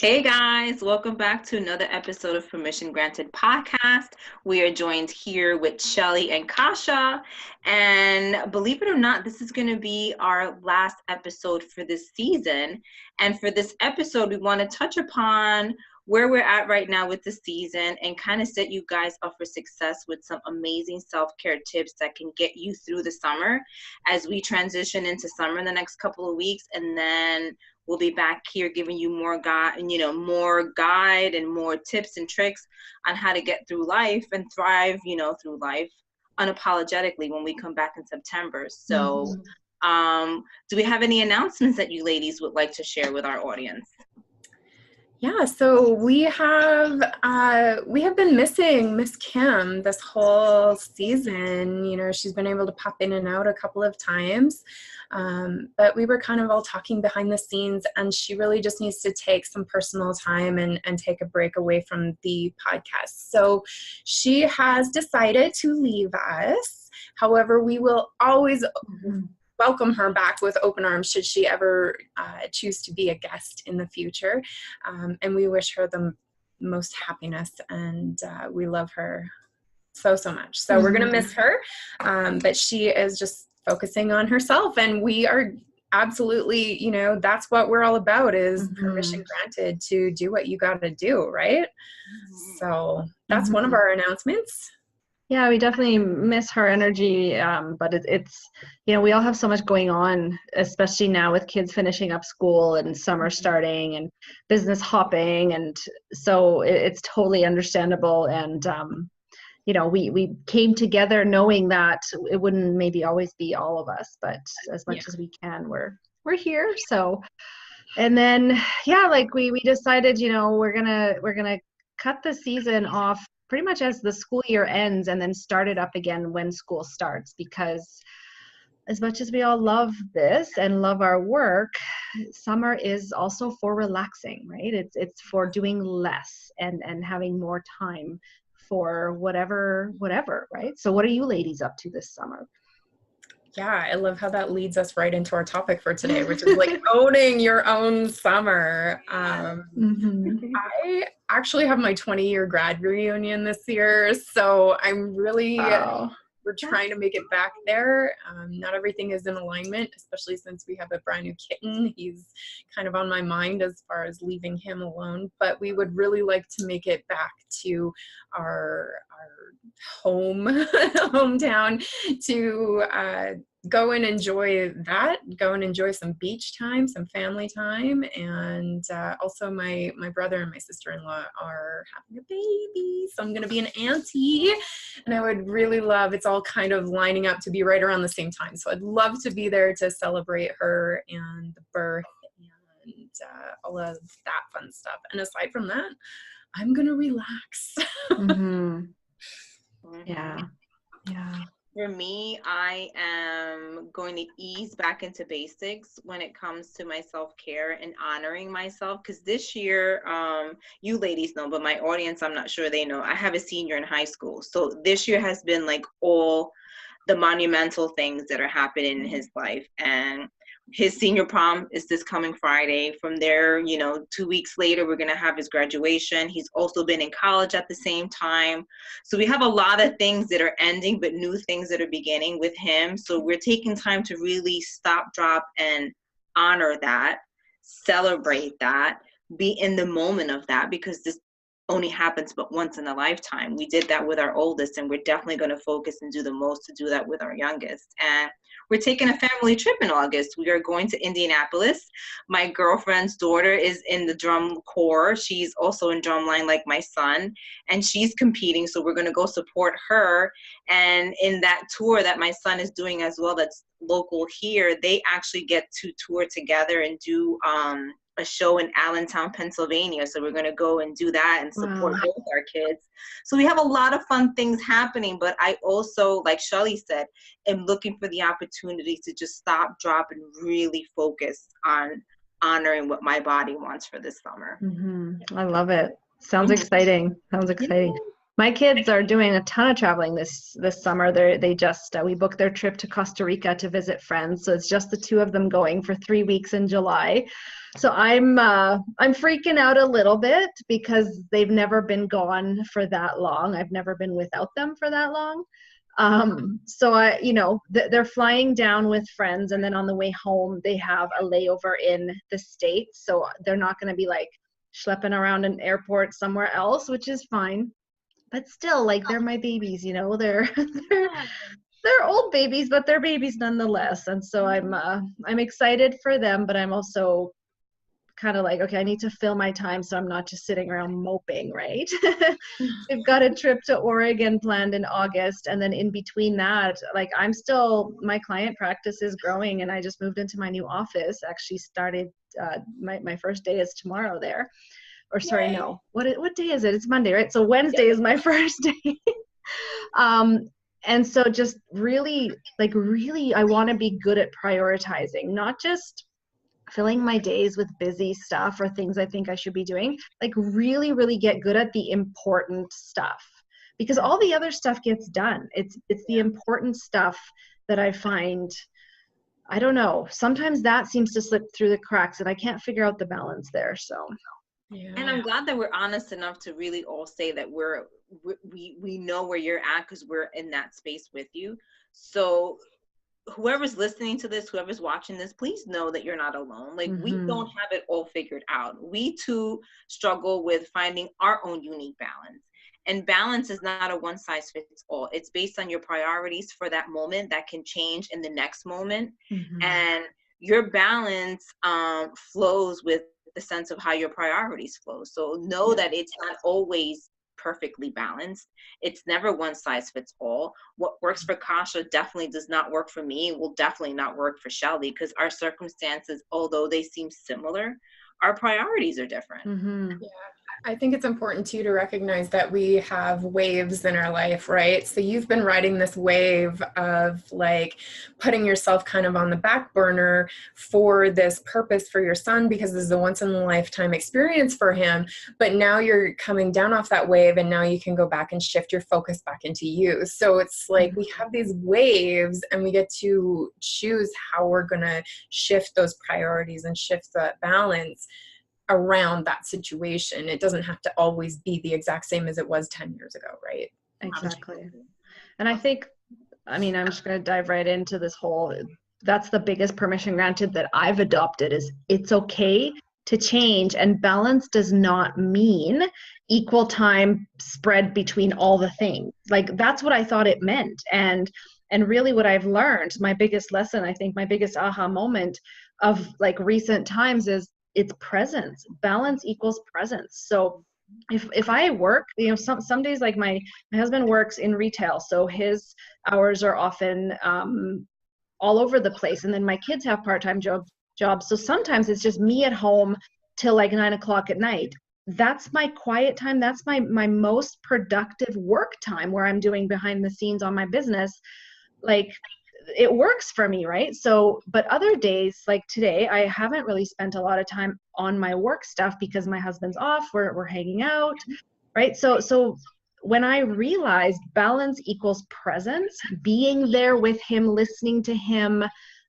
Hey guys, welcome back to another episode of Permission Granted podcast. We are joined here with Shelly and Kasha. And believe it or not, this is going to be our last episode for this season. And for this episode, we want to touch upon where we're at right now with the season and kind of set you guys up for success with some amazing self-care tips that can get you through the summer as we transition into summer in the next couple of weeks. And then we'll be back here giving you more guide and more tips and tricks on how to get through life and thrive, through life unapologetically when we come back in September. So, do we have any announcements that you ladies would like to share with our audience? Yeah, so we have been missing Miss Kim this whole season. You know, she's been able to pop in and out a couple of times, but we were kind of all talking behind the scenes, and she really just needs to take some personal time and take a break away from the podcast. So she has decided to leave us. However, we will always welcome her back with open arms should she ever choose to be a guest in the future. And we wish her the most happiness, and we love her so much. So we're going to miss her, but she is just focusing on herself, and we are absolutely, that's what we're all about, is permission granted to do what you got to do, right? So that's one of our announcements. Yeah, we definitely miss her energy, but it's we all have so much going on, especially now with kids finishing up school and summer starting and business hopping, and so it's totally understandable. And we came together knowing that it wouldn't maybe always be all of us, but as much as we can, we're here. So, and then we decided we're gonna cut the season off pretty much as the school year ends, and then start it up again when school starts, because as much as we all love this and love our work, summer is also for relaxing, right? It's for doing less and having more time for whatever, right? So what are you ladies up to this summer? Yeah, I love how that leads us right into our topic for today, which is like owning your own summer. I actually have my 20-year grad reunion this year, so I'm really, we're trying to make it back there. Not everything is in alignment, especially since we have a brand new kitten. He's kind of on my mind as far as leaving him alone, but we would really like to make it back to our hometown to go and enjoy that, go and enjoy some beach time, some family time. And also my brother and my sister-in-law are having a baby, so I'm going to be an auntie, and I would really love, it's all kind of lining up to be right around the same time. So I'd love to be there to celebrate her and the birth and all of that fun stuff. And aside from that, I'm going to relax. Yeah. For me, I am going to ease back into basics when it comes to my self-care and honoring myself. Because this year, you ladies know, but my audience, I'm not sure they know, I have a senior in high school. So this year has been like all the monumental things that are happening in his life. And his senior prom is this coming Friday. From there, 2 weeks later, we're going to have his graduation. He's also been in college at the same time. So we have a lot of things that are ending, but new things that are beginning with him. So we're taking time to really stop, drop, and honor that, celebrate that, be in the moment of that, because this only happens but once in a lifetime. We did that with our oldest, and we're definitely going to focus and do the most to do that with our youngest. And we're taking a family trip in August. We are going to Indianapolis. My girlfriend's daughter is in the drum corps. She's also in drumline like my son, and she's competing. So we're going to go support her. And in that tour that my son is doing as well, that's local here, they actually get to tour together and do a show in Allentown, Pennsylvania. So we're going to go and do that and support both our kids. So we have a lot of fun things happening, but I also, like Shelly said, am looking for the opportunity to just stop, drop, and really focus on honoring what my body wants for this summer. I love it. Sounds exciting. My kids are doing a ton of traveling this summer. They just we booked their trip to Costa Rica to visit friends. So it's just the two of them going for 3 weeks in July. So I'm freaking out a little bit because they've never been gone for that long. I've never been without them for that long. So they're flying down with friends, and then on the way home they have a layover in the States. So they're not going to be like schlepping around an airport somewhere else, which is fine. But still, like, they're my babies, they're they're old babies, but they're babies nonetheless. And so I'm excited for them, but I'm also kind of like, okay, I need to fill my time so I'm not just sitting around moping, right? We've got a trip to Oregon planned in August, and then in between that, like, my client practice is growing, and I just moved into my new office. Actually started my first day is tomorrow there. Or sorry, Yay. no. What day is it? It's Monday, right? So Wednesday is my first day. And so just really, I want to be good at prioritizing, not just filling my days with busy stuff or things I think I should be doing. Like, really, really get good at the important stuff, because all the other stuff gets done. It's the important stuff that I find, I don't know, sometimes that seems to slip through the cracks, and I can't figure out the balance there. So. Yeah. And I'm glad that we're honest enough to really all say that we know where you're at, because we're in that space with you. So whoever's listening to this, whoever's watching this, please know that you're not alone. Like, we don't have it all figured out. We too struggle with finding our own unique balance. And balance is not a one size fits all. It's based on your priorities for that moment that can change in the next moment. And your balance flows with the sense of how your priorities flow. So know that it's not always perfectly balanced. It's never one size fits all. What works for Kasha definitely does not work for me, will definitely not work for Shelly, because our circumstances, although they seem similar, our priorities are different. Yeah. I think it's important too to recognize that we have waves in our life, right? So you've been riding this wave of like putting yourself kind of on the back burner for this purpose for your son, because this is a once in a lifetime experience for him. But now you're coming down off that wave, and now you can go back and shift your focus back into you. So it's like we have these waves, and we get to choose how we're going to shift those priorities and shift that balance around that situation. It doesn't have to always be the exact same as it was 10 years ago, right? Exactly. And I think, I'm just going to dive right into this whole, that's the biggest permission granted that I've adopted, is it's okay to change, and balance does not mean equal time spread between all the things. Like, that's what I thought it meant. And really what I've learned, my biggest lesson, I think my biggest aha moment of like recent times, is it's presence. Balance equals presence. So if I work, some days, like my husband works in retail, so his hours are often all over the place. And then my kids have part-time jobs. So sometimes it's just me at home till like 9 o'clock at night. That's my quiet time. That's my most productive work time, where I'm doing behind the scenes on my business. Like, it works for me, right? So, but other days, like today, I haven't really spent a lot of time on my work stuff because my husband's off, we're hanging out, right? So when I realized balance equals presence, being there with him, listening to him,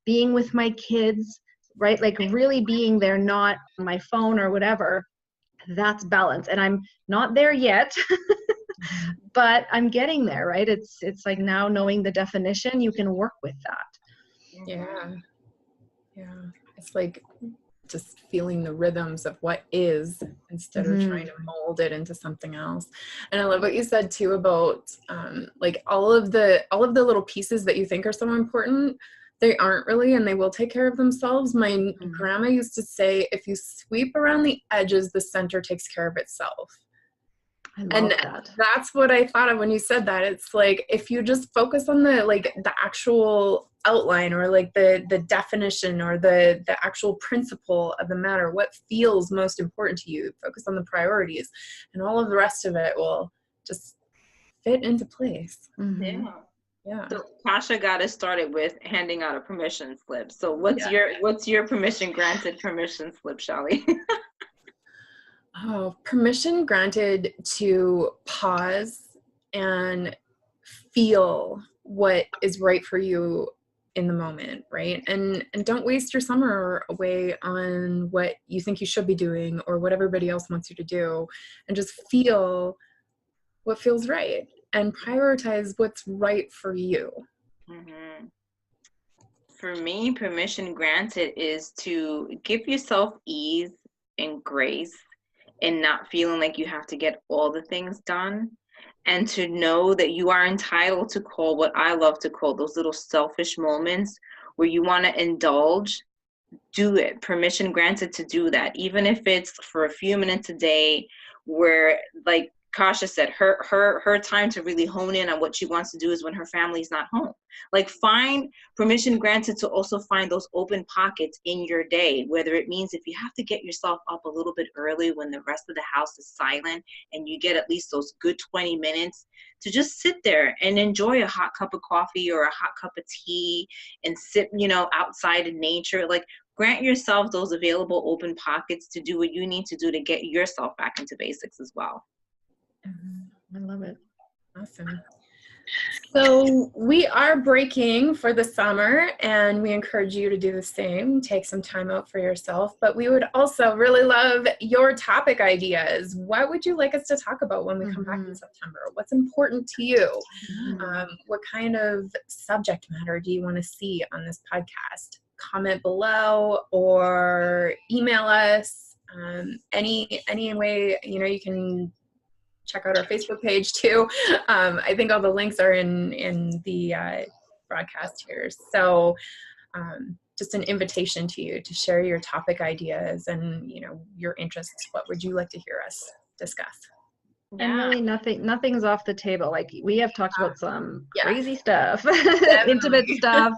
being with my kids, right? Like really being there, not on my phone or whatever, that's balance. And I'm not there yet. But I'm getting there, right? It's like, now knowing the definition, you can work with that. Yeah. It's like just feeling the rhythms of what is, instead of trying to mold it into something else. And I love what you said too about like all of the little pieces that you think are so important, they aren't really, and they will take care of themselves. My grandma used to say, if you sweep around the edges, the center takes care of itself. And that's what I thought of when you said that. It's like, if you just focus on the actual outline, or like the definition, or the actual principle of the matter, what feels most important to you, focus on the priorities, and all of the rest of it will just fit into place. Yeah. So Kasha got us started with handing out a permission slip. So what's your permission granted permission slip, Shelly? Oh, permission granted to pause and feel what is right for you in the moment, right? And don't waste your summer away on what you think you should be doing or what everybody else wants you to do, and just feel what feels right and prioritize what's right for you. Mm-hmm. For me, permission granted is to give yourself ease and grace and not feeling like you have to get all the things done, and to know that you are entitled to call what I love to call those little selfish moments where you want to indulge. Do it. Permission granted to do that, even if it's for a few minutes a day, where, like Kasha said, her time to really hone in on what she wants to do is when her family's not home. Like, find permission granted to also find those open pockets in your day, whether it means if you have to get yourself up a little bit early when the rest of the house is silent, and you get at least those good 20 minutes to just sit there and enjoy a hot cup of coffee or a hot cup of tea and sit, outside in nature. Like, grant yourself those available open pockets to do what you need to do to get yourself back into basics as well. I love it. Awesome. So we are breaking for the summer, and we encourage you to do the same. Take some time out for yourself, but we would also really love your topic ideas. What would you like us to talk about when we come back in September? What's important to you? What kind of subject matter do you want to see on this podcast? Comment below or email us. Any way, you can check out our Facebook page too. I think all the links are in the broadcast here. So just an invitation to you to share your topic ideas and your interests. What would you like to hear us discuss? And really nothing's off the table. Like, we have talked about some crazy stuff, intimate stuff,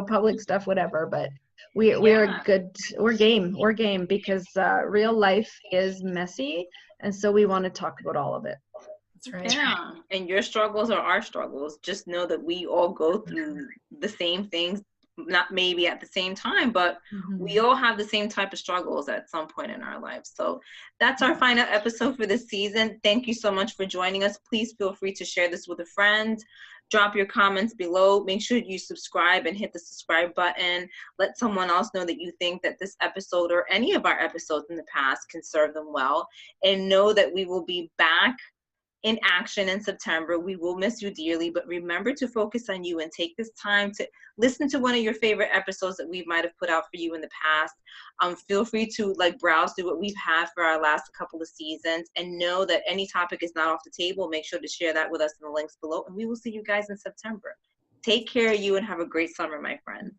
public stuff, whatever, but we're game because real life is messy. And so we want to talk about all of it. That's right. Yeah. And your struggles are our struggles. Just know that we all go through the same things, not maybe at the same time, but we all have the same type of struggles at some point in our lives. So that's our final episode for this season. Thank you so much for joining us. Please feel free to share this with a friend. Drop your comments below. Make sure you subscribe and hit the subscribe button. Let someone else know that you think that this episode or any of our episodes in the past can serve them well. And know that we will be back in action in September. We will miss you dearly, but remember to focus on you and take this time to listen to one of your favorite episodes that we might have put out for you in the past. Feel free to browse through what we've had for our last couple of seasons, and know that any topic is not off the table. Make sure to share that with us in the links below, and we will see you guys in September. Take care of you and have a great summer, my friends.